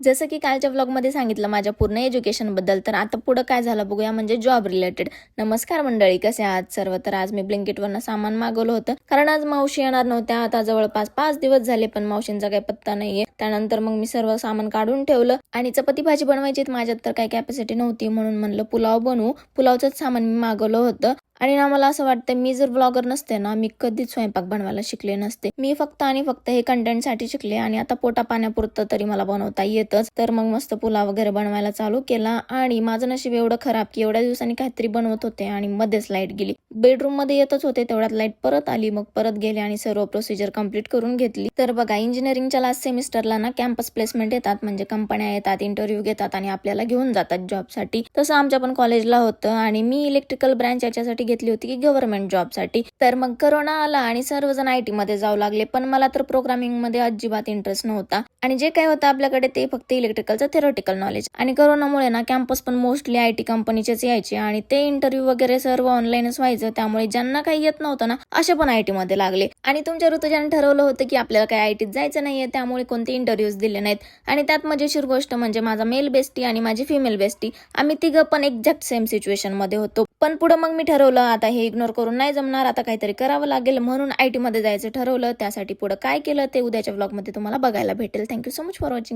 जसं की कालच्या व्लॉगमध्ये सांगितलं माझ्या पूर्ण एज्युकेशनबद्दल, तर आता पुढं काय झालं बघूया, म्हणजे जॉब रिलेटेड. नमस्कार मंडळी, कसे आहात सर्व? तर आज मी ब्लिंकिटवरनं सामान मागवलं होतं, कारण आज मावशी येणार नव्हत्या. आता जवळपास 5 दिवस झाले, पण मावशींचा काही पत्ता नाहीये. त्यानंतर मग मी सर्व सामान काढून ठेवलं आणि चपाती भाजी बनवायची माझ्यात तर काही कॅपॅसिटी नव्हती, म्हणून म्हणलं पुलाव बनवू. पुलावचंच सामान मी मागवलं होतं. आणि ना मला असं वाटतं, मी जर ब्लॉगर नसते ना, मी कधीच स्वयंपाक बनवायला शिकले नसते. मी फक्त आणि फक्त हे कंटेंटसाठी शिकले आणि आता पोटा पाण्यापुरतं तरी मला बनवता येतच. तर मग मस्त पुलाव वगैरे बनवायला चालू केला आणि माझं नशीब एवढं खराब की एवढ्या दिवसांनी काहीतरी बनवत होते आणि मध्येच लाईट गेली. बेडरूम मध्ये येतच होते, तेवढ्यात लाईट परत आली. मग परत गेले आणि सर्व प्रोसिजर कंप्लीट करून घेतली. तर बघा, इंजिनिअरिंगच्या लास्ट सेमिस्टरला ना कॅम्पस प्लेसमेंट येतात, म्हणजे कंपन्या येतात, इंटरव्ह्यू घेतात आणि आपल्याला घेऊन जातात जॉबसाठी. तसं आमच्या पण कॉलेजला होतं आणि मी इलेक्ट्रिकल ब्रँच याच्यासाठी घेतली होती की गव्हर्नमेंट जॉबसाठी. तर मग करोना आला आणि सर्वजण IT मध्ये जाऊ लागले, पण मला तर प्रोग्रामिंग मध्ये अजिबात इंटरेस्ट नव्हता आणि जे काय होतं आपल्याकडे ते फक्त इलेक्ट्रिकलचं थेरोटिकल नॉलेज. आणि करोनामुळे ना कॅम्पस पण मोस्टली IT कंपनीचेच यायचे आणि ते इंटरव्ह्यू वगैरे सर्व ऑनलाईनच व्हायचं. त्यामुळे ज्यांना काही येत नव्हतं ना, असे पण IT मध्ये लागले. आणि तुमच्या ऋतुजाने ठरवलं होतं की आपल्याला काही ITत जायचं नाहीये, त्यामुळे कोणते इंटरव्ह्यूज दिले नाहीत. आणि त्यात मजेशीर गोष्ट म्हणजे माझा मेल बेस्टी आणि माझी फिमेल बेस्टी, आम्ही तिघं पण एक्झॅक्ट सेम सिच्युएशन मध्ये होतो. पण पुढे मग मी ठरवलं, आता हे इग्नोर करून नाही जमणार, आता काहीतरी करावं लागेल, म्हणून IT मध्ये जायचं ठरवलं. त्यासाठी पुढे काय केलं ते उद्याच्या व्लॉग मध्ये तुम्हाला बघायला भेटेल. Thank you so much for watching.